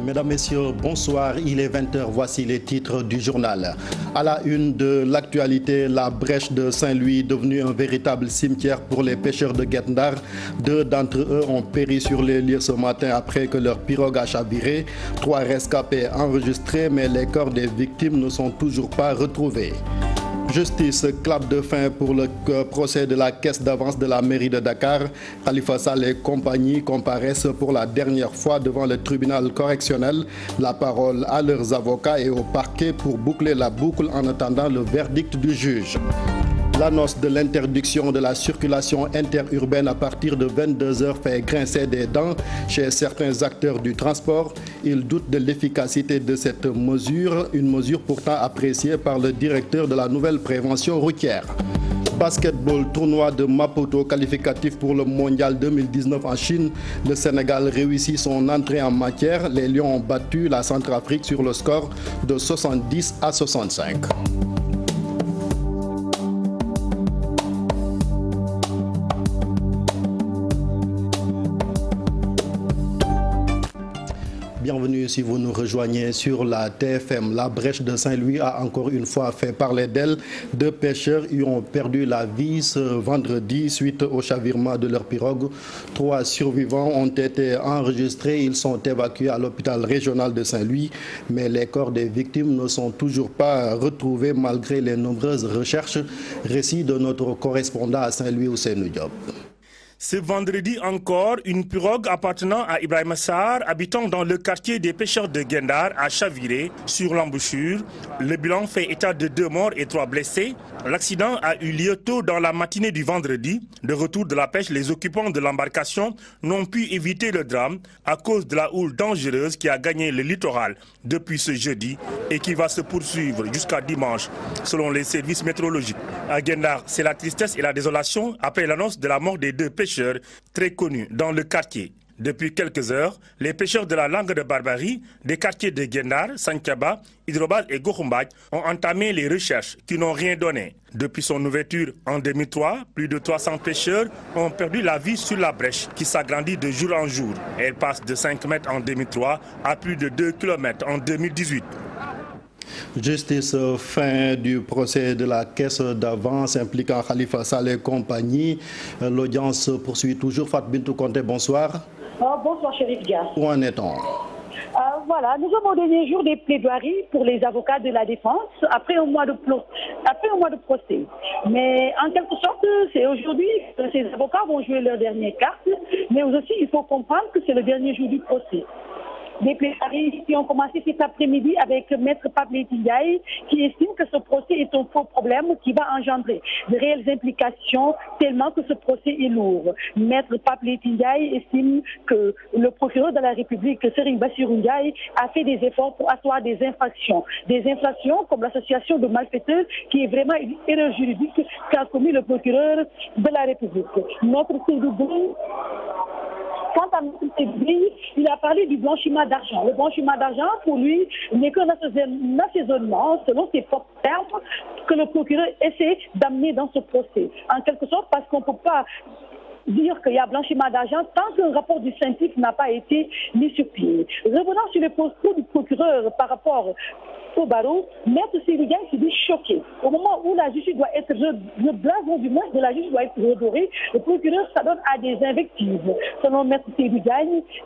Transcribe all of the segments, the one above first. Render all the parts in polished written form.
Mesdames, Messieurs, bonsoir. Il est 20h. Voici les titres du journal. À la une de l'actualité, la brèche de Saint-Louis, devenue un véritable cimetière pour les pêcheurs de Guet Ndar. 2 d'entre eux ont péri sur les lieux ce matin après que leur pirogue a chaviré. 3 rescapés enregistrés, mais les corps des victimes ne sont toujours pas retrouvés. Justice clap de fin pour le procès de la caisse d'avance de la mairie de Dakar. Khalifa Sall et compagnie comparaissent pour la dernière fois devant le tribunal correctionnel. La parole à leurs avocats et au parquet pour boucler la boucle en attendant le verdict du juge. L'annonce de l'interdiction de la circulation interurbaine à partir de 22h fait grincer des dents chez certains acteurs du transport. Ils doutent de l'efficacité de cette mesure, une mesure pourtant appréciée par le directeur de la nouvelle prévention routière. Basketball, tournoi de Maputo qualificatif pour le mondial 2019 en Chine. Le Sénégal réussit son entrée en matière. Les Lions ont battu la Centrafrique sur le score de 70-65. Bienvenue si vous nous rejoignez sur la TFM. La brèche de Saint-Louis a encore une fois fait parler d'elle. 2 pêcheurs y ont perdu la vie ce vendredi suite au chavirement de leur pirogue. 3 survivants ont été enregistrés. Ils sont évacués à l'hôpital régional de Saint-Louis. Mais les corps des victimes ne sont toujours pas retrouvés malgré les nombreuses recherches. Récit de notre correspondant à Saint-Louis, Ousseynou Diop. Ce vendredi encore, une pirogue appartenant à Ibrahima Sarr, habitant dans le quartier des pêcheurs de Guet Ndar, a chaviré sur l'embouchure. Le bilan fait état de 2 morts et 3 blessés. L'accident a eu lieu tôt dans la matinée du vendredi. De retour de la pêche, les occupants de l'embarcation n'ont pu éviter le drame à cause de la houle dangereuse qui a gagné le littoral depuis ce jeudi et qui va se poursuivre jusqu'à dimanche, selon les services météorologiques. À Guet Ndar, c'est la tristesse et la désolation après l'annonce de la mort des 2 pêcheurs très connus dans le quartier. Depuis quelques heures, les pêcheurs de la langue de Barbarie, des quartiers de Guet Ndar, Santhiaba, Hydrobase et Gokhumbath ont entamé les recherches qui n'ont rien donné. Depuis son ouverture en 2003, plus de 300 pêcheurs ont perdu la vie sur la brèche qui s'agrandit de jour en jour. Elle passe de 5 mètres en 2003 à plus de 2 km en 2018. Justice, fin du procès de la caisse d'avance impliquant Khalifa Sall et compagnie. L'audience se poursuit toujours. Fatou Bintou Conté, bonsoir. Bonsoir, Chérif Dia. Où en est-on? Voilà, nous sommes au dernier jour des plaidoiries pour les avocats de la défense après un mois de procès. Mais en quelque sorte, c'est aujourd'hui que ces avocats vont jouer leur dernière carte. Mais aussi, il faut comprendre que c'est le dernier jour du procès. Des plaidoiries qui ont commencé cet après-midi avec Maître Pablé Ndiaye qui estime que ce procès est un faux problème qui va engendrer de réelles implications tellement que ce procès est lourd. Maître Pablé Ndiaye estime que le procureur de la République, Serigne Bassirou Ndiaye, a fait des efforts pour asseoir des infractions. Des infractions comme l'association de malfaiteurs qui est vraiment une erreur juridique qu'a commis le procureur de la République. Notre Sédou, quant à M. Sédou, il a parlé du blanchiment d'argent. Le blanchiment d'argent, pour lui, n'est qu'un assaisonnement, selon ses propres termes, que le procureur essaie d'amener dans ce procès. En quelque sorte, parce qu'on ne peut pas dire qu'il y a blanchiment d'argent tant qu'un rapport du scientifique n'a pas été mis sur pied. Revenant sur le propos du procureur par rapport au barreau, Maître Sédou s'est dit choqué. Au moment où la justice doit être, le blason du moins de la justice doit être redoré, le procureur s'adonne à des invectives. Selon Maître Sédou,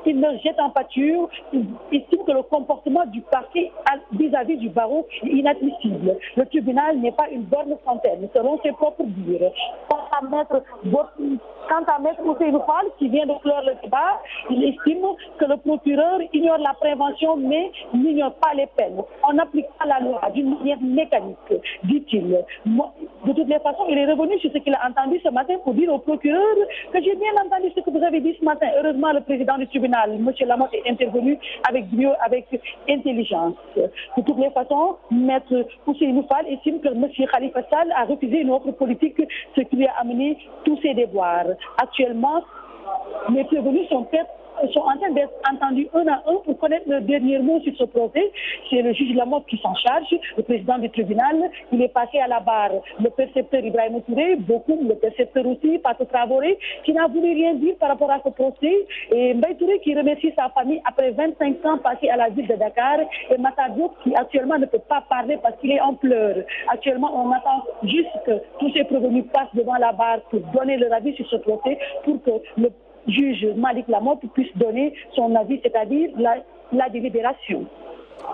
il leur jette en pâture, il estime que le comportement du parquet vis-à-vis du barreau est inadmissible. Le tribunal n'est pas une borne fontaine, selon ses propres dires. Quant à Maître Ousseynou Fall, qui vient de clore le débat, il estime que le procureur ignore la prévention mais n'ignore pas les peines. On applique pas la loi d'une manière mécanique, dit-il. De toutes les façons, il est revenu sur ce qu'il a entendu ce matin pour dire au procureur que j'ai bien entendu ce que vous avez dit ce matin. Heureusement, le président du tribunal, M. Lamotte, est intervenu avec intelligence. De toutes les façons, Maître Ousseynou Fall estime que M. Khalifa Sall a refusé une autre politique, ce qui lui a amené tous ses déboires. Actuellement, les prévenus sont prêts sont en train d'être entendus un à un pour connaître le dernier mot sur ce procès. C'est le juge Lamothe qui s'en charge, le président du tribunal. Il est passé à la barre le percepteur Ibrahima Touré, beaucoup, le percepteur aussi, Pato Traoré, qui n'a voulu rien dire par rapport à ce procès. Et Mbaye Touré qui remercie sa famille après 25 ans passés à la ville de Dakar. Et Matar Diop qui actuellement ne peut pas parler parce qu'il est en pleurs. Actuellement, on attend juste que tous ces prévenus passent devant la barre pour donner leur avis sur ce procès, pour que le juge Malick Lamotte puisse donner son avis, c'est-à-dire la délibération.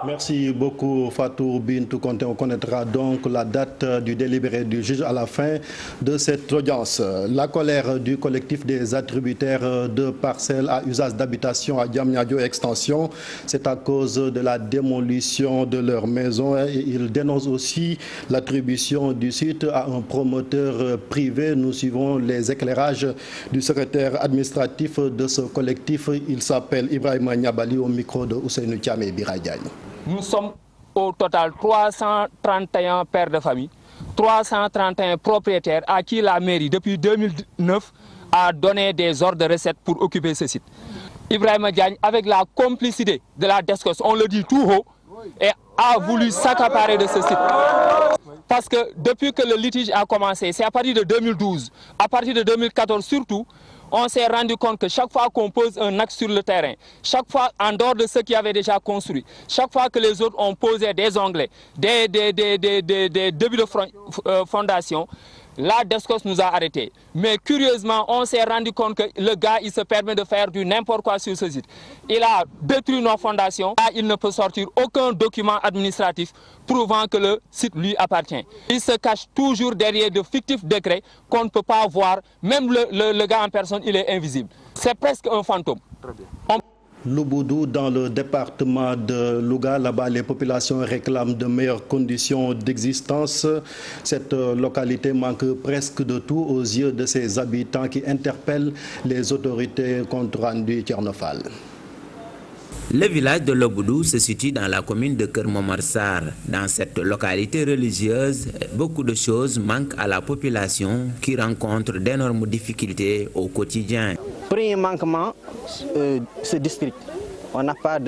Merci beaucoup Fatou Bintou Konté. On connaîtra donc la date du délibéré du juge à la fin de cette audience. La colère du collectif des attributaires de parcelles à usage d'habitation à Diamniadio Extension, c'est à cause de la démolition de leur maison. Ils dénoncent aussi l'attribution du site à un promoteur privé. Nous suivons les éclairages du secrétaire administratif de ce collectif. Il s'appelle Ibrahima Niabali au micro de Ousseynou Thiam et Bira Diagne. Nous sommes au total 331 pères de famille, 331 propriétaires à qui la mairie, depuis 2009, a donné des ordres de recette pour occuper ce site. Ibrahima Diagne, avec la complicité de la DESCOS, on le dit tout haut, et a voulu s'accaparer de ce site. Parce que depuis que le litige a commencé, c'est à partir de 2012, à partir de 2014 surtout, on s'est rendu compte que chaque fois qu'on pose un acte sur le terrain, chaque fois en dehors de ceux qui avaient déjà construit, chaque fois que les autres ont posé des onglets, des débuts de fondation, la DESCOS nous a arrêtés. Mais curieusement, on s'est rendu compte que le gars, il se permet de faire du n'importe quoi sur ce site. Il a détruit nos fondations. Là, il ne peut sortir aucun document administratif prouvant que le site lui appartient. Il se cache toujours derrière de fictifs décrets qu'on ne peut pas voir. Même le gars en personne, il est invisible. C'est presque un fantôme. Très bien. Lubboudou, dans le département de Louga, là-bas les populations réclament de meilleures conditions d'existence. Cette localité manque presque de tout aux yeux de ses habitants qui interpellent les autorités compte rendu Tchernofal. Le village de Lubboudou se situe dans la commune de Kermomarsar. Dans cette localité religieuse, beaucoup de choses manquent à la population qui rencontre d'énormes difficultés au quotidien. Premier manquement, ce district, on n'a pas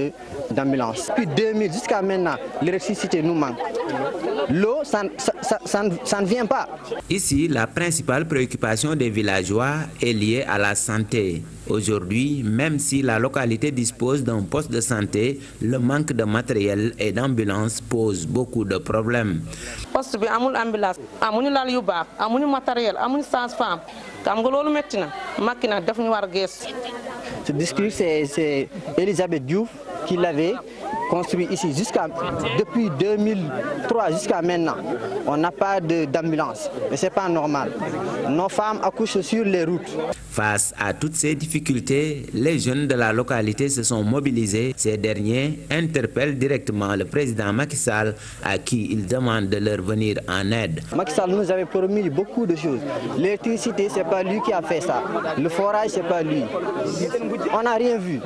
d'ambulance. Depuis 2000 jusqu'à maintenant, l'électricité nous manque. L'eau, ça ne vient pas. Ici, la principale préoccupation des villageois est liée à la santé. Aujourd'hui, même si la localité dispose d'un poste de santé, le manque de matériel et d'ambulance pose beaucoup de problèmes. Poste bi amul ambulance, amuñu lal yu baax, amuñu matériel, amuñu sage-femme. Xam nga lolu metti na, makki na daf ñu war gees. Ce district, c'est Elisabeth Diouf qui l'avait construit ici depuis 2003 jusqu'à maintenant. On n'a pas d'ambulance, mais ce n'est pas normal. Nos femmes accouchent sur les routes. Face à toutes ces difficultés, les jeunes de la localité se sont mobilisés. Ces derniers interpellent directement le président Macky Sall à qui ils demandent de leur venir en aide. Macky Sall nous avait promis beaucoup de choses. L'électricité, ce n'est pas lui qui a fait ça. Le forage, ce n'est pas lui. On n'a rien vu.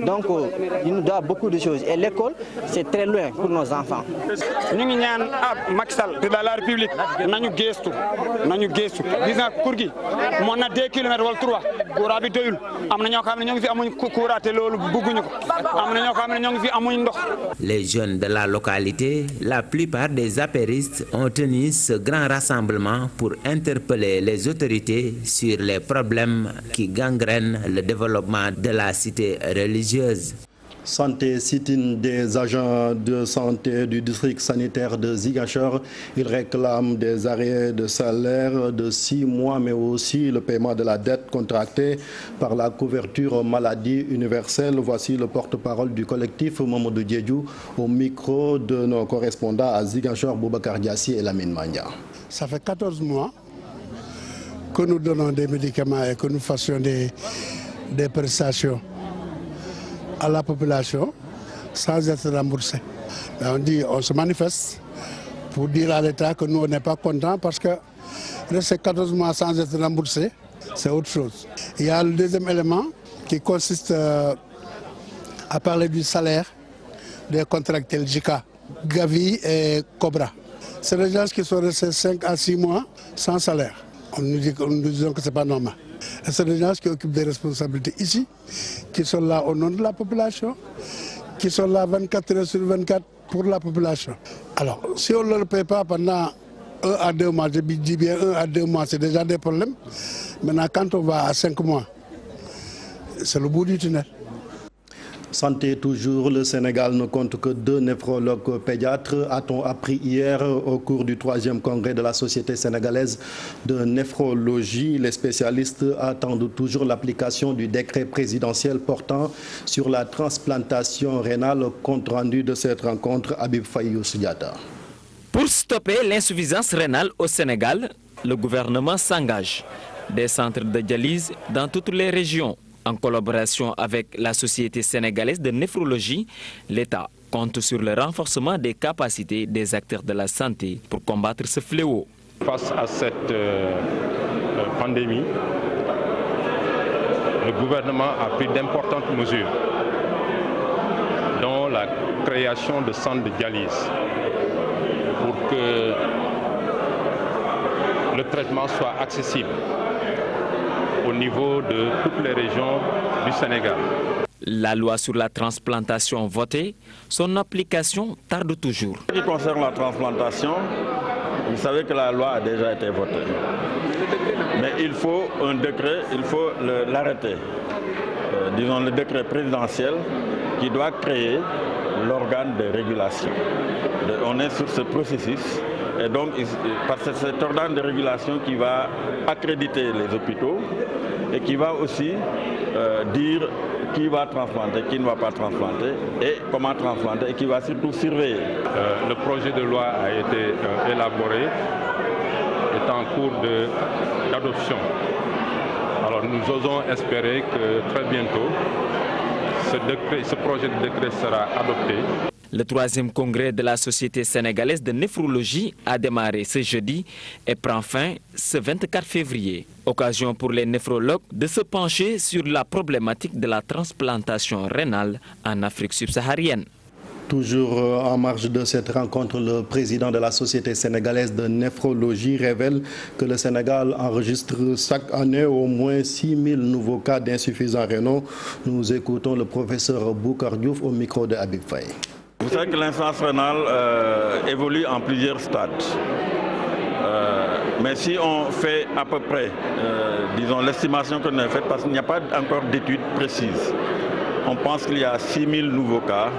Donc, il nous doit beaucoup de choses. Et l'école, c'est très loin pour nos enfants. Nous avons Macky Sall, de la République, nous avons gestu. Disons, Kourgi, on a 2 km ou 3. Les jeunes de la localité, la plupart des apéristes ont tenu ce grand rassemblement pour interpeller les autorités sur les problèmes qui gangrènent le développement de la cité religieuse. Santé sit-in des agents de santé du district sanitaire de Ziguinchor. Ils réclament des arrêts de salaire de 6 mois, mais aussi le paiement de la dette contractée par la couverture maladie universelle. Voici le porte-parole du collectif, Mamadou Diédhiou, au micro de nos correspondants à Ziguinchor, Boubacar Diassi et Lamine Mania. Ça fait 14 mois que nous donnons des médicaments et que nous fassions des prestations à la population sans être remboursé. On se manifeste pour dire à l'État que nous, on n'est pas contents parce que rester 14 mois sans être remboursé, c'est autre chose. Il y a le deuxième élément qui consiste à parler du salaire des contractuels JICA, Gavi et Cobra. C'est des gens qui sont restés 5 à 6 mois sans salaire. nous disons que ce n'est pas normal. Et c'est des gens qui occupent des responsabilités ici, qui sont là au nom de la population, qui sont là 24 heures sur 24 pour la population. Alors, si on ne leur paye pas pendant 1 à 2 mois, je dis bien 1 à 2 mois, c'est déjà des problèmes. Maintenant, quand on va à 5 mois, c'est le bout du tunnel. Santé toujours, le Sénégal ne compte que 2 néphrologues pédiatres, a-t-on appris hier au cours du 3e congrès de la Société sénégalaise de néphrologie. Les spécialistes attendent toujours l'application du décret présidentiel portant sur la transplantation rénale. Compte rendu de cette rencontre, Habib Faye Diatta. Pour stopper l'insuffisance rénale au Sénégal, le gouvernement s'engage. Des centres de dialyse dans toutes les régions. En collaboration avec la Société sénégalaise de néphrologie, l'État compte sur le renforcement des capacités des acteurs de la santé pour combattre ce fléau. Face à cette pandémie, le gouvernement a pris d'importantes mesures, dont la création de centres de dialyse, pour que le traitement soit accessible au niveau de toutes les régions du Sénégal. La loi sur la transplantation votée, son application tarde toujours. En ce qui concerne la transplantation, vous savez que la loi a déjà été votée. Mais il faut un décret, il faut l'arrêter. Disons le décret présidentiel qui doit créer l'organe de régulation. On est sur ce processus. Et donc, c'est cet organe de régulation qui va accréditer les hôpitaux et qui va aussi dire qui va transplanter, qui ne va pas transplanter et comment transplanter et qui va surtout surveiller. Le projet de loi a été élaboré, est en cours d'adoption. Alors nous osons espérer que très bientôt, ce projet de décret sera adopté. Le 3e congrès de la Société sénégalaise de néphrologie a démarré ce jeudi et prend fin ce 24 février. Occasion pour les néphrologues de se pencher sur la problématique de la transplantation rénale en Afrique subsaharienne. Toujours en marge de cette rencontre, le président de la Société sénégalaise de néphrologie révèle que le Sénégal enregistre chaque année au moins 6 000 nouveaux cas d'insuffisants rénaux. Nous écoutons le professeur Boukar Diouf au micro de Habib Faye. Vous savez que l'insuffisance rénale évolue en plusieurs stades. Mais si on fait à peu près, disons, l'estimation qu'on a faite, parce qu'il n'y a pas encore d'études précises, on pense qu'il y a 6 000 nouveaux cas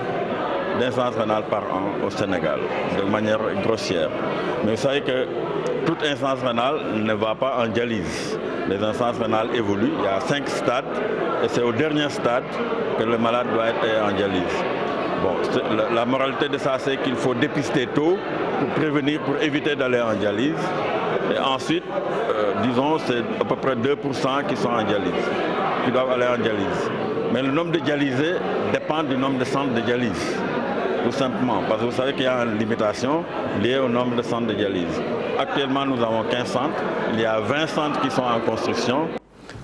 d'insuffisance rénale par an au Sénégal, de manière grossière. Mais vous savez que toute insuffisance rénale ne va pas en dialyse. Les insuffisances rénales évoluent, il y a 5 stades, et c'est au dernier stade que le malade doit être en dialyse. Bon, la moralité de ça, c'est qu'il faut dépister tôt pour prévenir, pour éviter d'aller en dialyse. Et ensuite, disons, c'est à peu près 2% qui sont en dialyse, qui doivent aller en dialyse. Mais le nombre de dialysés dépend du nombre de centres de dialyse, tout simplement. Parce que vous savez qu'il y a une limitation liée au nombre de centres de dialyse. Actuellement, nous avons 15 centres. Il y a 20 centres qui sont en construction.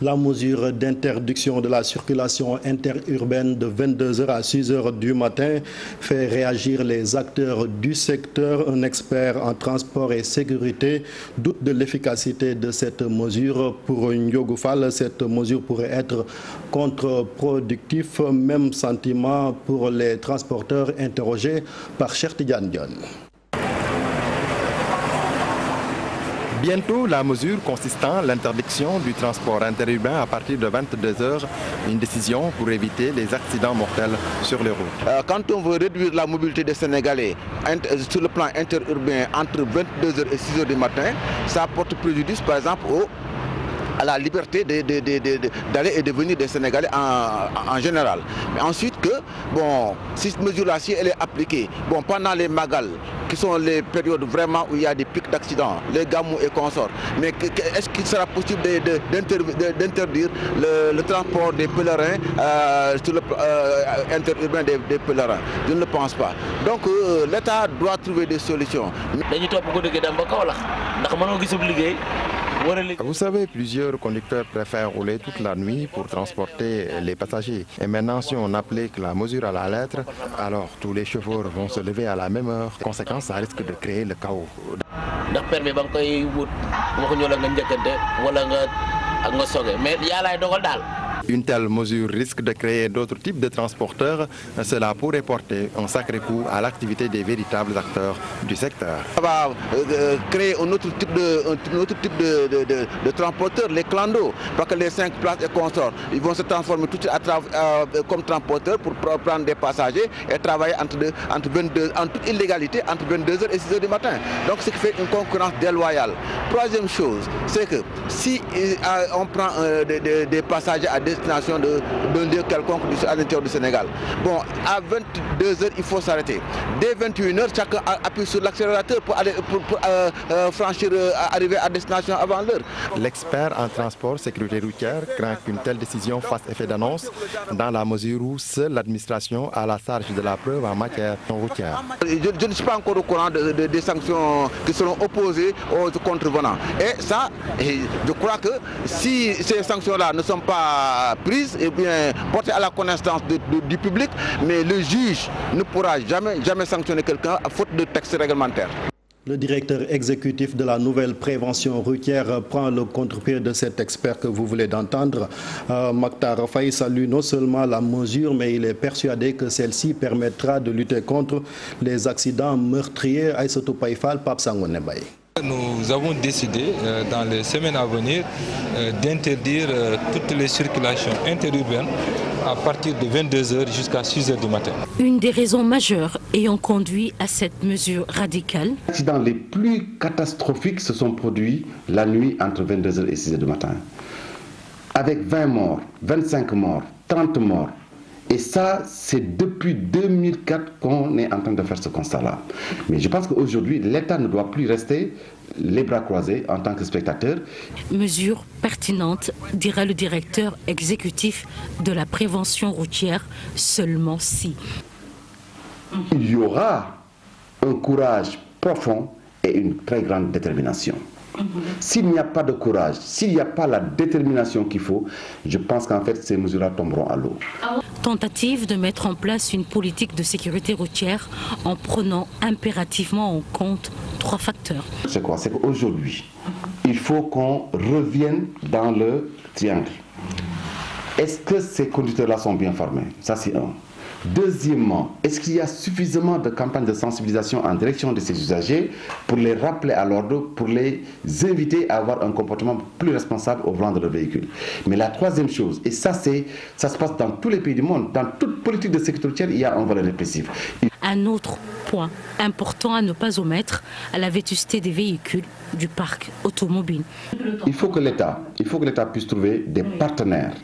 La mesure d'interdiction de la circulation interurbaine de 22h à 6h du matin fait réagir les acteurs du secteur. Un expert en transport et sécurité doute de l'efficacité de cette mesure. Pour Ndiogou Fall, cette mesure pourrait être contre-productive. Même sentiment pour les transporteurs interrogés par Cheikh Tidiane Dione. Bientôt, la mesure consistant l'interdiction du transport interurbain à partir de 22h, une décision pour éviter les accidents mortels sur les routes. Quand on veut réduire la mobilité des Sénégalais sur le plan interurbain entre 22h et 6h du matin, ça porte préjudice par exemple à la liberté d'aller et de venir des Sénégalais en général. Mais ensuite que, bon, si cette mesure-là, si elle est appliquée, bon, pendant les Magal, qui sont les périodes vraiment où il y a des pics d'accidents, les gamous et consorts, mais est-ce qu'il sera possible d'interdire le transport des pèlerins sur le interurbain des pèlerins? Je ne le pense pas. Donc l'État doit trouver des solutions. Vous savez, plusieurs conducteurs préfèrent rouler toute la nuit pour transporter les passagers. Et maintenant, si on applique la mesure à la lettre, alors tous les chauffeurs vont se lever à la même heure. Conséquence, ça risque de créer le chaos. Une telle mesure risque de créer d'autres types de transporteurs. Cela pourrait porter un sacré coup à l'activité des véritables acteurs du secteur. Ça va créer un autre type de transporteurs, les clandos, parce que les 5 places et consorts, ils vont se transformer tout de suite comme transporteurs pour prendre des passagers et travailler en toute illégalité entre 22h et 6h du matin. Donc ce qui fait une concurrence déloyale. Troisième chose, c'est que si on prend des passagers à destination d'un lieu quelconque à l'intérieur du Sénégal, bon, à 22h, il faut s'arrêter. Dès 21h, chacun appuie sur l'accélérateur pour arriver à destination avant l'heure. L'expert en transport sécurité routière craint qu'une telle décision fasse effet d'annonce dans la mesure où seule l'administration a la charge de la preuve en matière routière. Je ne suis pas encore au courant des sanctions qui seront opposées aux contrevenants. Et ça, je crois que si ces sanctions-là ne sont pas prises, et bien portées à la connaissance du public, mais le juge ne pourra jamais sanctionner quelqu'un à faute de texte réglementaire. Le directeur exécutif de la nouvelle prévention routière prend le contre-pied de cet expert que vous venez d'entendre. Mactar Faye salue non seulement la mesure, mais il est persuadé que celle-ci permettra de lutter contre les accidents meurtriers. Aïssatou Païfal, Pape Sangoné Baye. Nous avons décidé dans les semaines à venir d'interdire toutes les circulations interurbaines à partir de 22h jusqu'à 6h du matin. Une des raisons majeures ayant conduit à cette mesure radicale. Les accidents les plus catastrophiques se sont produits la nuit entre 22h et 6h du matin. Avec 20 morts, 25 morts, 30 morts. Et ça, c'est depuis 2004 qu'on est en train de faire ce constat-là. Mais je pense qu'aujourd'hui, l'État ne doit plus rester les bras croisés en tant que spectateur. Mesure pertinente, dira le directeur exécutif de la prévention routière, seulement si. Il y aura un courage profond et une très grande détermination. S'il n'y a pas de courage, s'il n'y a pas la détermination qu'il faut, je pense qu'en fait ces mesures tomberont à l'eau. Tentative de mettre en place une politique de sécurité routière en prenant impérativement en compte 3 facteurs. C'est quoi? C'est qu'aujourd'hui, il faut qu'on revienne dans le triangle. Est-ce que ces conducteurs-là sont bien formés? Ça, c'est un. Deuxièmement, est-ce qu'il y a suffisamment de campagnes de sensibilisation en direction de ces usagers pour les rappeler à l'ordre, pour les inviter à avoir un comportement plus responsable au volant de leur véhicule? Mais la troisième chose, et ça se passe dans tous les pays du monde, dans toute politique de sécurité routière, il y a un volet répressif. Un autre point important à ne pas omettre, à la vétusté des véhicules du parc automobile. Il faut que l'État puisse trouver des partenaires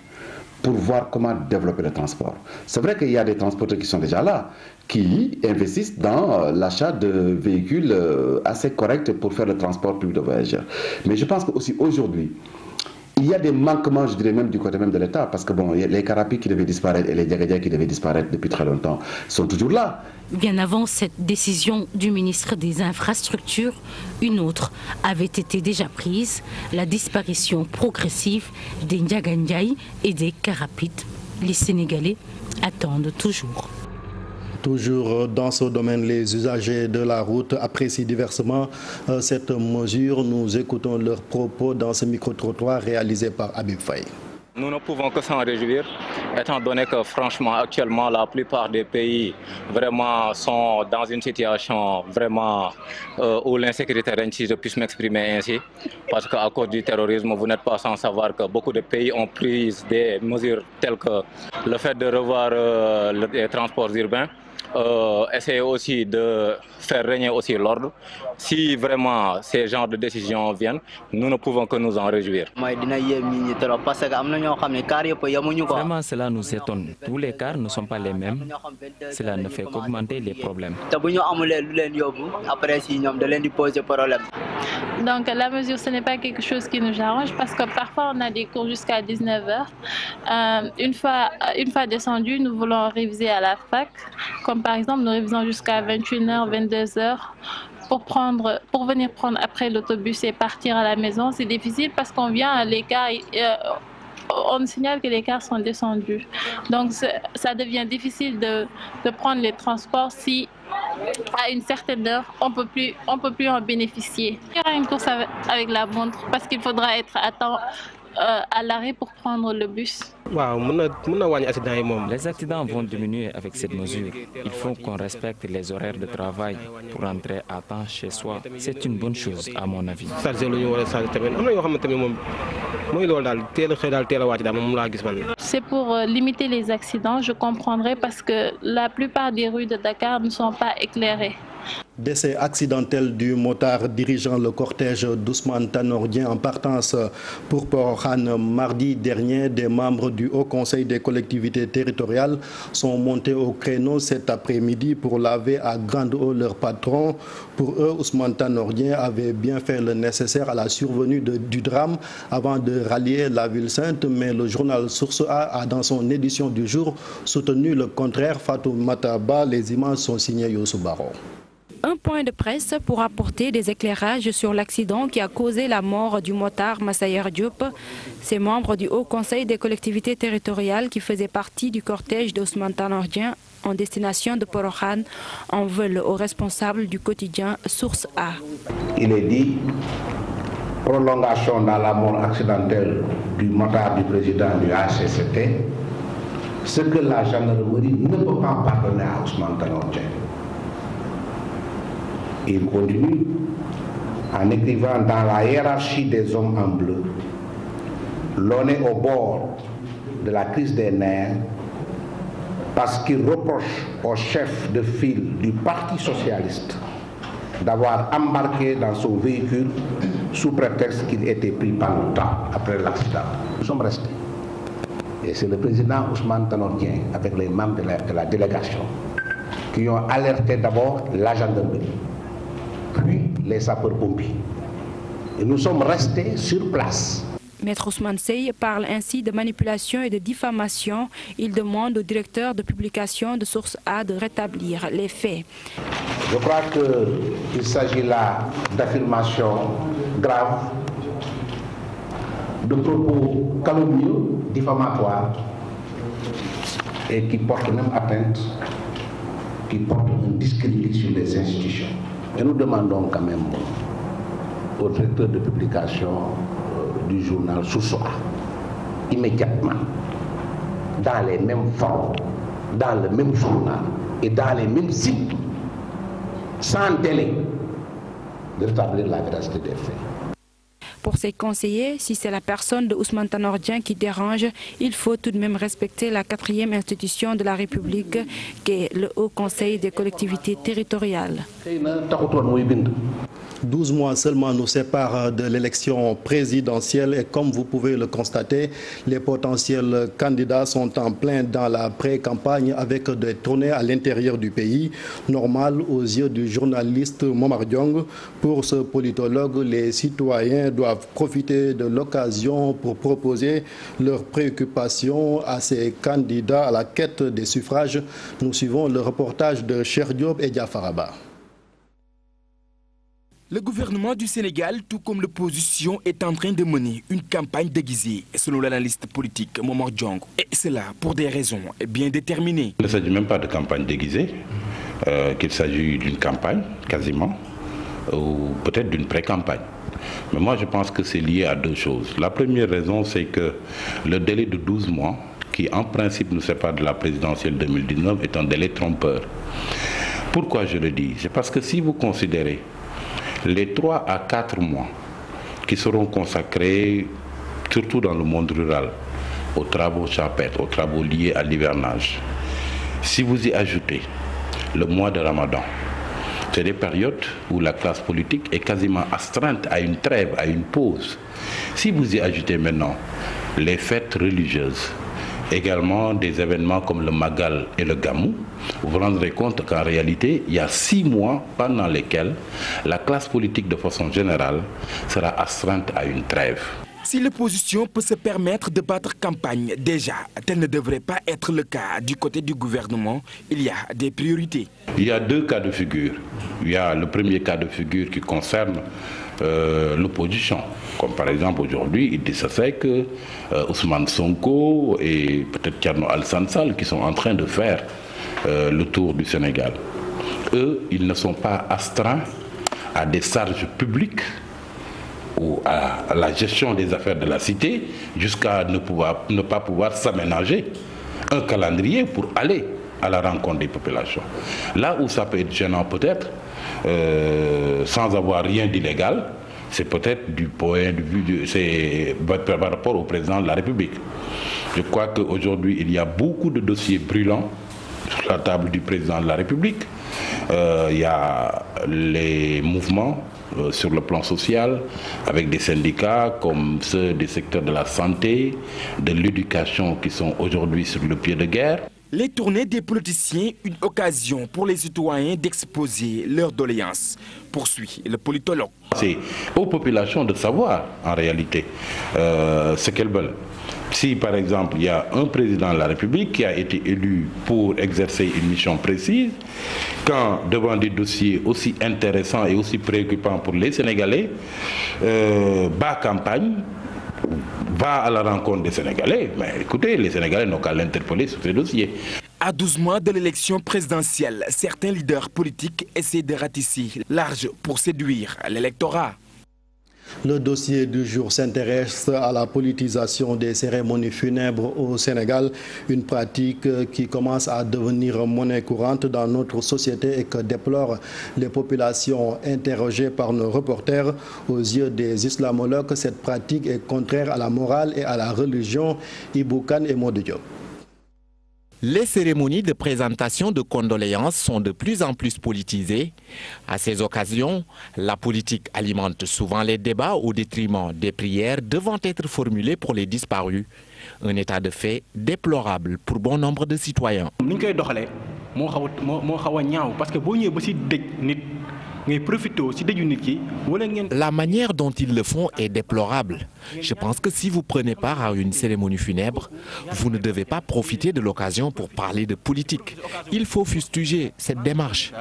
pour voir comment développer le transport. C'est vrai qu'il y a des transporteurs qui sont déjà là, qui investissent dans l'achat de véhicules assez corrects pour faire le transport public de voyageurs. Mais je pense qu'aussi aujourd'hui, il y a des manquements, je dirais même du côté même de l'État, parce que bon, les carapis qui devaient disparaître et les diagadia qui devaient disparaître depuis très longtemps sont toujours là. Bien avant cette décision du ministre des Infrastructures, une autre avait été déjà prise, la disparition progressive des Ndiagandiaï et des carapites. Les Sénégalais attendent toujours. Toujours dans ce domaine, les usagers de la route apprécient diversement cette mesure. Nous écoutons leurs propos dans ce micro-trottoir réalisé par Habib Faye. Nous ne pouvons que s'en réjouir, étant donné que franchement, actuellement, la plupart des pays vraiment sont dans une situation vraiment où l'insécurité règne, si je puis m'exprimer ainsi. Parce qu'à cause du terrorisme, vous n'êtes pas sans savoir que beaucoup de pays ont pris des mesures telles que le fait de revoir les transports urbains. Essayer aussi de faire régner aussi l'ordre. Si vraiment ces genres de décisions viennent, nous ne pouvons que nous en réjouir. Vraiment, cela nous étonne. Tous les cars ne sont pas les mêmes. Cela ne fait qu'augmenter les problèmes. Donc la mesure, ce n'est pas quelque chose qui nous arrange parce que parfois on a des cours jusqu'à 19h. Une fois descendu, nous voulons réviser à la fac. Comme par exemple, nous révisons jusqu'à 21h, 22h pour venir prendre après l'autobus et partir à la maison, c'est difficile parce qu'on vient à l'écart. On signale que les cars sont descendus. Donc ça devient difficile de prendre les transports si à une certaine heure on peut plus en bénéficier. Il y aura une course avec la montre parce qu'il faudra être à temps à l'arrêt pour prendre le bus. Les accidents vont diminuer avec cette mesure. Il faut qu'on respecte les horaires de travail pour rentrer à temps chez soi. C'est une bonne chose à mon avis. C'est pour limiter les accidents, je comprendrais, parce que la plupart des rues de Dakar ne sont pas éclairées. Décès accidentel du motard dirigeant le cortège d'Ousmane Tanor Dieng en partance pour Porokhane mardi dernier. Des membres du Haut Conseil des collectivités territoriales sont montés au créneau cet après-midi pour laver à grande eau leur patron. Pour eux, Ousmane Tanor Dieng avait bien fait le nécessaire à la survenue du drame avant de rallier la ville sainte, mais le journal Source A dans son édition du jour, soutenu le contraire. Fatou Mataba, les images sont signées Youssou Baro. Un point de presse pour apporter des éclairages sur l'accident qui a causé la mort du motard Massayer Diop. Ces membres du Haut Conseil des collectivités territoriales qui faisaient partie du cortège d'Ousmane Tanor Dieng en destination de Porokhane en veulent aux responsables du quotidien Source A. Il est dit prolongation dans la mort accidentelle du motard du président du HCCT, ce que la gendarmerie ne peut pas pardonner à Ousmane Tanor Dieng. Il continue en écrivant dans la hiérarchie des hommes en bleu. L'on est au bord de la crise des nerfs parce qu'il reproche au chef de file du Parti socialiste d'avoir embarqué dans son véhicule sous prétexte qu'il était pris par le temps après l'accident. Nous sommes restés. Et c'est le président Ousmane Tanor Dieng avec les membres de la délégation qui ont alerté d'abord la gendarmerie, puis les sapeurs-pompiers. Et nous sommes restés sur place. Maître Ousmane Seye parle ainsi de manipulation et de diffamation. Il demande au directeur de publication de Source A de rétablir les faits. Je crois qu'il s'agit là d'affirmations graves, de propos calomnieux, diffamatoires, et qui portent même atteinte, qui portent un discrédit sur les institutions. Et nous demandons quand même au directeur de publication du journal Source A, immédiatement, dans les mêmes formes, dans le même journal et dans les mêmes sites, sans délai, de rétablir la véracité des faits. Pour ses conseillers, si c'est la personne de Ousmane Tanor Dieng qui dérange, il faut tout de même respecter la 4e institution de la République, qui est le Haut Conseil des collectivités territoriales. 12 mois seulement nous séparent de l'élection présidentielle et comme vous pouvez le constater, les potentiels candidats sont en plein dans la pré-campagne avec des tournées à l'intérieur du pays. Normal aux yeux du journaliste Momar Diong. Pour ce politologue, les citoyens doivent profiter de l'occasion pour proposer leurs préoccupations à ces candidats à la quête des suffrages. Nous suivons le reportage de Cheikh Diop et Diafaraba. Le gouvernement du Sénégal, tout comme l'opposition, est en train de mener une campagne déguisée, selon l'analyste politique Momar Diong. Et cela pour des raisons bien déterminées. Il ne s'agit même pas de campagne déguisée, qu'il s'agit d'une campagne, quasiment, ou peut-être d'une pré-campagne. Mais moi, je pense que c'est lié à deux choses. La première raison, c'est que le délai de 12 mois, qui en principe nous sépare de la présidentielle 2019, est un délai trompeur. Pourquoi je le dis? C'est parce que si vous considérez les 3 à 4 mois qui seront consacrés, surtout dans le monde rural, aux travaux champêtres, aux travaux liés à l'hivernage, si vous y ajoutez le mois de Ramadan, c'est des périodes où la classe politique est quasiment astreinte à une trêve, à une pause. Si vous y ajoutez maintenant les fêtes religieuses, également des événements comme le Magal et le Gamou, vous vous rendrez compte qu'en réalité, il y a 6 mois pendant lesquels la classe politique de façon générale sera astreinte à une trêve. Si l'opposition peut se permettre de battre campagne, déjà, tel ne devrait pas être le cas du côté du gouvernement. Il y a des priorités. Il y a deux cas de figure. Il y a le premier cas de figure qui concerne l'opposition. Comme par exemple aujourd'hui, Idrissa Seck, Ousmane Sonko et peut-être Thierno Alassane Sall qui sont en train de faire le tour du Sénégal. Eux, ils ne sont pas astreints à des charges publiques ou à la gestion des affaires de la cité jusqu'à ne pas pouvoir s'aménager un calendrier pour aller à la rencontre des populations. Là où ça peut être gênant peut-être, sans avoir rien d'illégal, c'est peut-être du point de vue, c'est par rapport au président de la République. Je crois qu'aujourd'hui, il y a beaucoup de dossiers brûlants sur la table du président de la République. Il y a les mouvements sur le plan social, avec des syndicats comme ceux des secteurs de la santé, de l'éducation qui sont aujourd'hui sur le pied de guerre. Les tournées des politiciens, une occasion pour les citoyens d'exposer leurs doléances, poursuit le politologue. C'est aux populations de savoir en réalité ce qu'elles veulent. Si par exemple il y a un président de la République qui a été élu pour exercer une mission précise, quand devant des dossiers aussi intéressants et aussi préoccupants pour les Sénégalais, bat campagne, va à la rencontre des Sénégalais, mais écoutez, les Sénégalais n'ont qu'à l'interpeller sur ces dossiers. À 12 mois de l'élection présidentielle, certains leaders politiques essaient de ratisser large pour séduire l'électorat. Le dossier du jour s'intéresse à la politisation des cérémonies funèbres au Sénégal, une pratique qui commence à devenir monnaie courante dans notre société et que déplorent les populations interrogées par nos reporters. Aux yeux des islamologues, cette pratique est contraire à la morale et à la religion. Ibou Kane et Modou Diop. Les cérémonies de présentation de condoléances sont de plus en plus politisées. À ces occasions, la politique alimente souvent les débats au détriment des prières devant être formulées pour les disparus. Un état de fait déplorable pour bon nombre de citoyens. La manière dont ils le font est déplorable. Je pense que si vous prenez part à une cérémonie funèbre, vous ne devez pas profiter de l'occasion pour parler de politique. Il faut fustiger cette démarche.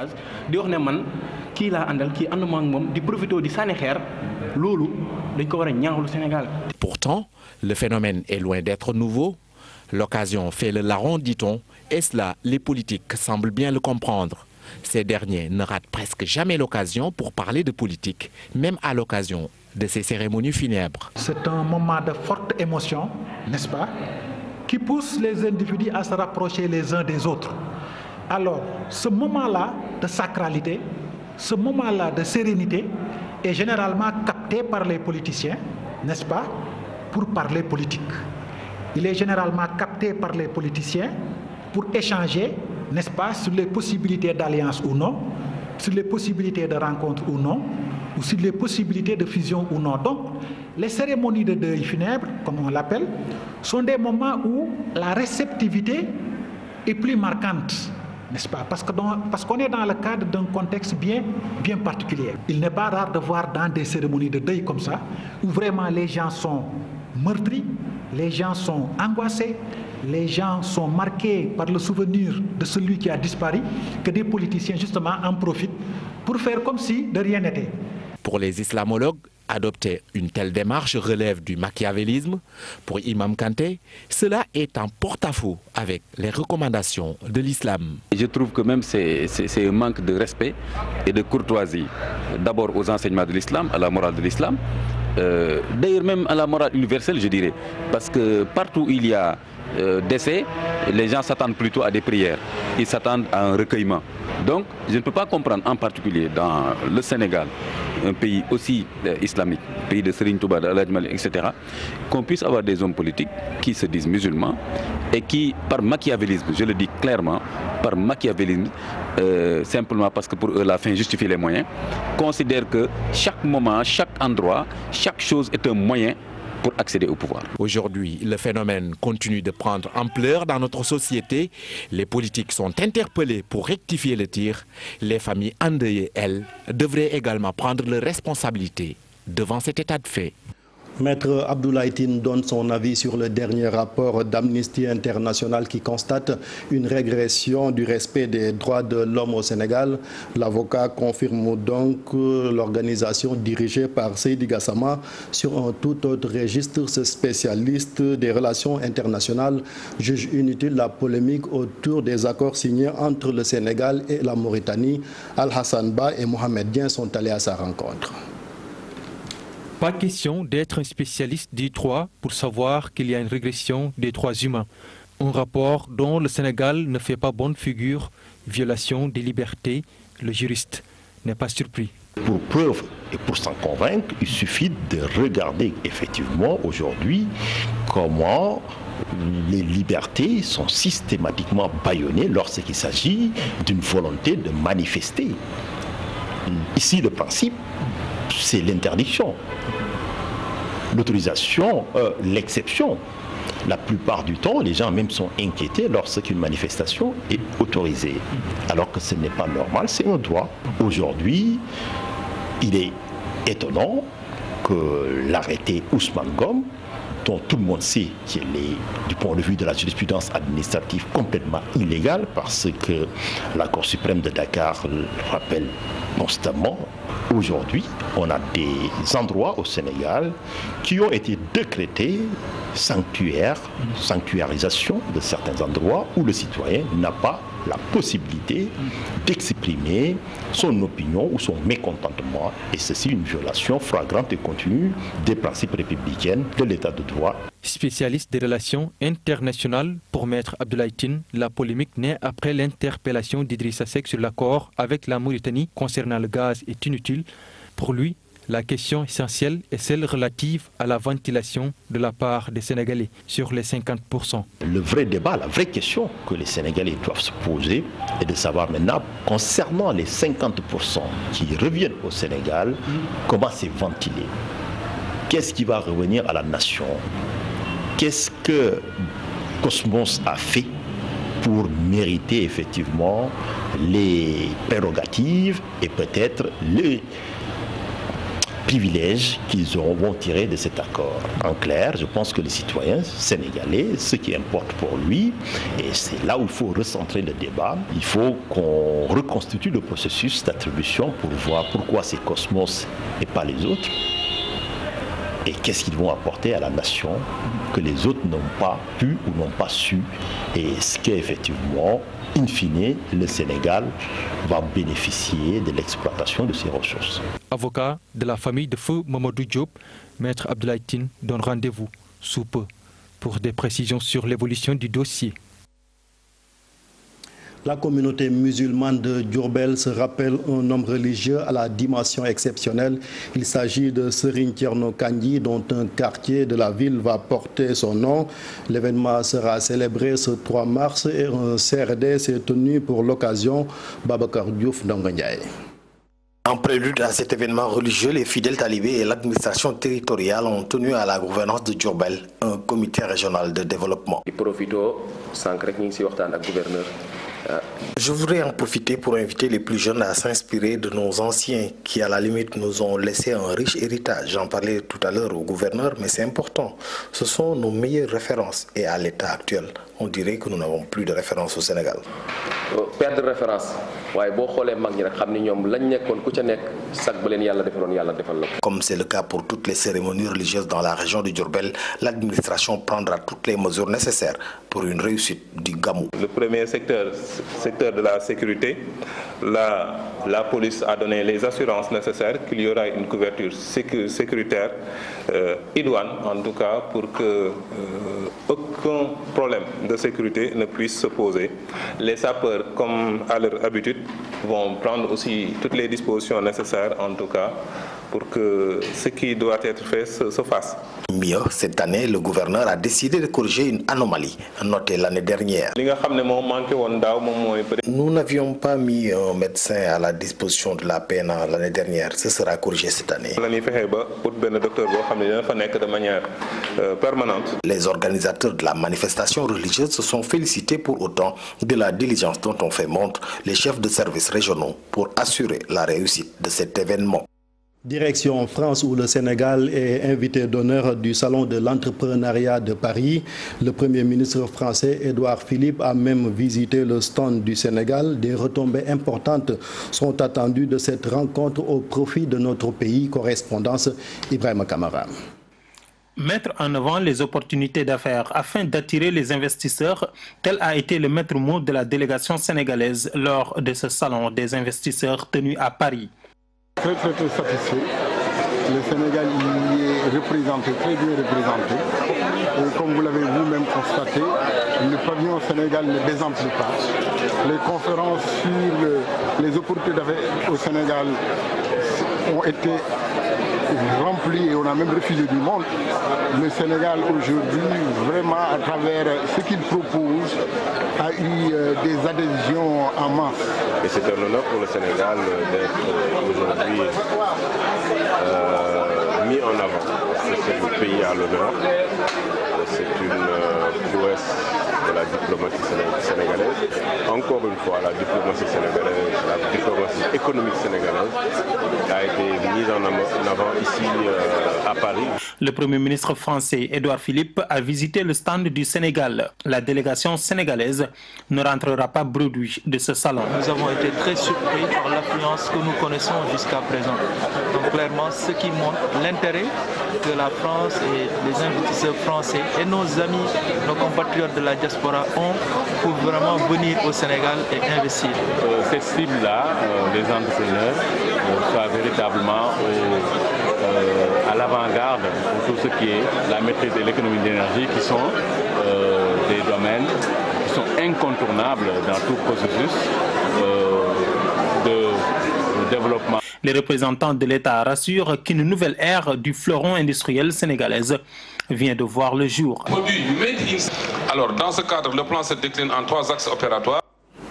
Pourtant, le phénomène est loin d'être nouveau. L'occasion fait le larron, dit-on, et cela, les politiques semblent bien le comprendre. Ces derniers ne ratent presque jamais l'occasion pour parler de politique, même à l'occasion de ces cérémonies funèbres. C'est un moment de forte émotion, n'est-ce pas, qui pousse les individus à se rapprocher les uns des autres. Alors, ce moment-là de sacralité, ce moment-là de sérénité est généralement capté par les politiciens, n'est-ce pas, pour parler politique. Il est généralement capté par les politiciens pour échanger, n'est-ce pas, sur les possibilités d'alliance ou non, sur les possibilités de rencontre ou non, ou sur les possibilités de fusion ou non. Donc, les cérémonies de deuil funèbre, comme on l'appelle, sont des moments où la réceptivité est plus marquante, n'est-ce pas, parce qu'on est dans le cadre d'un contexte bien particulier. Il n'est pas rare de voir dans des cérémonies de deuil comme ça, où vraiment les gens sont meurtris, les gens sont angoissés, les gens sont marqués par le souvenir de celui qui a disparu, que des politiciens justement en profitent pour faire comme si de rien n'était. Pour les islamologues, adopter une telle démarche relève du machiavélisme. Pour Imam Kanté, cela est en porte-à-faux avec les recommandations de l'islam. Je trouve que même c'est un manque de respect et de courtoisie, d'abord aux enseignements de l'islam, à la morale de l'islam, d'ailleurs même à la morale universelle, je dirais, parce que partout où il y a décès, les gens s'attendent plutôt à des prières, ils s'attendent à un recueillement. Donc je ne peux pas comprendre en particulier dans le Sénégal, un pays aussi islamique, pays de Serigne Touba, etc., qu'on puisse avoir des hommes politiques qui se disent musulmans et qui, par machiavélisme, je le dis clairement, par machiavélisme, simplement parce que pour eux la fin justifie les moyens, considèrent que chaque moment, chaque endroit, chaque chose est un moyen pour accéder au pouvoir. Aujourd'hui, le phénomène continue de prendre ampleur dans notre société. Les politiques sont interpellés pour rectifier le tir. Les familles endeuillées, elles, devraient également prendre leurs responsabilités devant cet état de fait. Maître Abdoulaye Tine donne son avis sur le dernier rapport d'Amnesty International qui constate une régression du respect des droits de l'homme au Sénégal. L'avocat confirme donc l'organisation dirigée par Seydi Gassama sur un tout autre registre. Ce spécialiste des relations internationales juge inutile la polémique autour des accords signés entre le Sénégal et la Mauritanie. Al-Hassan Ba et Mohamed Dien sont allés à sa rencontre. Pas question d'être un spécialiste du droit pour savoir qu'il y a une régression des droits humains. Un rapport dont le Sénégal ne fait pas bonne figure, violation des libertés, le juriste n'est pas surpris. Pour preuve et pour s'en convaincre, il suffit de regarder effectivement aujourd'hui comment les libertés sont systématiquement bâillonnées lorsqu'il s'agit d'une volonté de manifester. Ici, le principe, c'est l'interdiction. L'autorisation, l'exception. La plupart du temps, les gens même sont inquiétés lorsqu'une manifestation est autorisée. Alors que ce n'est pas normal, c'est un droit. Aujourd'hui, il est étonnant que l'arrêté Ousmane Gom, dont tout le monde sait qu'il est, du point de vue de la jurisprudence administrative, complètement illégal, parce que la Cour suprême de Dakar le rappelle constamment. Aujourd'hui, on a des endroits au Sénégal qui ont été décrétés sanctuarisation de certains endroits où le citoyen n'a pas la possibilité d'exprimer son opinion ou son mécontentement, et ceci une violation flagrante et continue des principes républicains de l'état de droit. Spécialiste des relations internationales pour Maître Abdoulaye Tine, la polémique naît après l'interpellation d'Idrissa Seck sur l'accord avec la Mauritanie concernant le gaz est inutile. Pour lui, la question essentielle est celle relative à la ventilation de la part des Sénégalais sur les 50%. Le vrai débat, la vraie question que les Sénégalais doivent se poser est de savoir maintenant, concernant les 50% qui reviennent au Sénégal, comment c'est ventilé? Qu'est-ce qui va revenir à la nation? Qu'est-ce que Cosmos a fait pour mériter effectivement les prérogatives et peut-être les privilèges qu'ils vont tirer de cet accord. En clair, je pense que les citoyens sénégalais, ce qui importe pour lui, et c'est là où il faut recentrer le débat, il faut qu'on reconstitue le processus d'attribution pour voir pourquoi c'est Cosmos et pas les autres, et qu'est-ce qu'ils vont apporter à la nation que les autres n'ont pas pu ou n'ont pas su, et ce qu'effectivement, in fine, le Sénégal va bénéficier de l'exploitation de ses ressources. Avocat de la famille de feu Mamadou Diop, Maître Abdoulaye Tine donne rendez-vous sous peu pour des précisions sur l'évolution du dossier. La communauté musulmane de Diourbel se rappelle un homme religieux à la dimension exceptionnelle. Il s'agit de Serigne Thierno Kandji, dont un quartier de la ville va porter son nom. L'événement sera célébré ce 3 mars et un CRD s'est tenu pour l'occasion. Babacar Diouf Ndongandiaye. En prélude à cet événement religieux, les fidèles talibés et l'administration territoriale ont tenu à la gouvernance de Diourbel un comité régional de développement. Je voudrais en profiter pour inviter les plus jeunes à s'inspirer de nos anciens qui, à la limite, nous ont laissé un riche héritage. J'en parlais tout à l'heure au gouverneur, mais c'est important. Ce sont nos meilleures références. Et à l'état actuel, on dirait que nous n'avons plus de référence au Sénégal. Perdre référence. Comme c'est le cas pour toutes les cérémonies religieuses dans la région de Diourbel, l'administration prendra toutes les mesures nécessaires pour une réussite du Gamou. Le premier secteur de la sécurité, la police a donné les assurances nécessaires qu'il y aura une couverture sécuritaire idoine, en tout cas, pour que aucun problème de sécurité ne puisse se poser. Les sapeurs, comme à leur habitude, vont prendre aussi toutes les dispositions nécessaires, en tout cas, pour que ce qui doit être fait se fasse. Mieux, cette année, le gouverneur a décidé de corriger une anomalie notée l'année dernière. Nous n'avions pas mis un médecin à la disposition de la PNA l'année dernière. Ce sera corrigé cette année. Les organisateurs de la manifestation religieuse se sont félicités pour autant de la diligence dont ont fait montre les chefs de services régionaux pour assurer la réussite de cet événement. Direction France où le Sénégal est invité d'honneur du Salon de l'entrepreneuriat de Paris. Le Premier ministre français Édouard Philippe a même visité le stand du Sénégal. Des retombées importantes sont attendues de cette rencontre au profit de notre pays. Correspondance Ibrahima Kamara. Mettre en avant les opportunités d'affaires afin d'attirer les investisseurs, tel a été le maître mot de la délégation sénégalaise lors de ce salon des investisseurs tenu à Paris. Très satisfait. Le Sénégal y est représenté, très bien représenté. Et comme vous l'avez vous-même constaté, le pavillon au Sénégal ne désemplit pas. Les conférences sur les opportunités d'affaires au Sénégal ont été remplies et on a même refusé du monde. Le Sénégal aujourd'hui, vraiment à travers ce qu'il propose, a eu des adhésions en masse. Et c'est un honneur pour le Sénégal d'être aujourd'hui mis en avant. C'est le pays à l'honneur. C'est une prouesse de la diplomatie sénégalaise. Encore une fois, la diplomatie sénégalaise, la diplomatie économique sénégalaise a été mise en avant ici à Paris. Le Premier ministre français Édouard Philippe a visité le stand du Sénégal. La délégation sénégalaise ne rentrera pas bredouille de ce salon. Nous avons été très surpris par l'affluence que nous connaissons jusqu'à présent. Donc clairement, ce qui montre l'intérêt que la France et les investisseurs français et nos amis, nos compatriotes de la diaspora ont pour vraiment venir au Sénégal et investir. Cette cible-là, les entrepreneurs, soient véritablement à l'avant-garde pour tout ce qui est la maîtrise de l'économie d'énergie, qui sont des domaines qui sont incontournables dans tout processus de développement. Les représentants de l'État rassurent qu'une nouvelle ère du fleuron industriel sénégalaise vient de voir le jour. Alors, dans ce cadre, le plan se décline en 3 axes opératoires.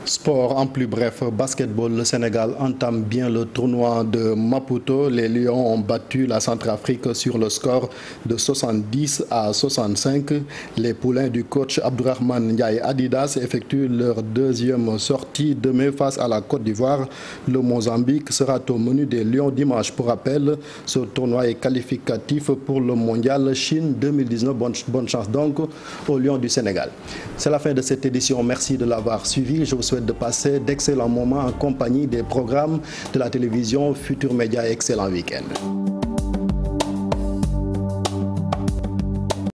Sport en plus bref, basketball, le Sénégal entame bien le tournoi de Maputo. Les Lions ont battu la Centrafrique sur le score de 70-65. Les poulains du coach Abdourahmane Ndiaye Adidas effectuent leur deuxième sortie demain face à la Côte d'Ivoire. Le Mozambique sera au menu des Lions dimanche. Pour rappel, ce tournoi est qualificatif pour le mondial Chine 2019. Bonne chance donc aux Lions du Sénégal. C'est la fin de cette édition. Merci de l'avoir suivi. Je vous souhaite de passer d'excellents moments en compagnie des programmes de la télévision Futur Média. Excellent week-end.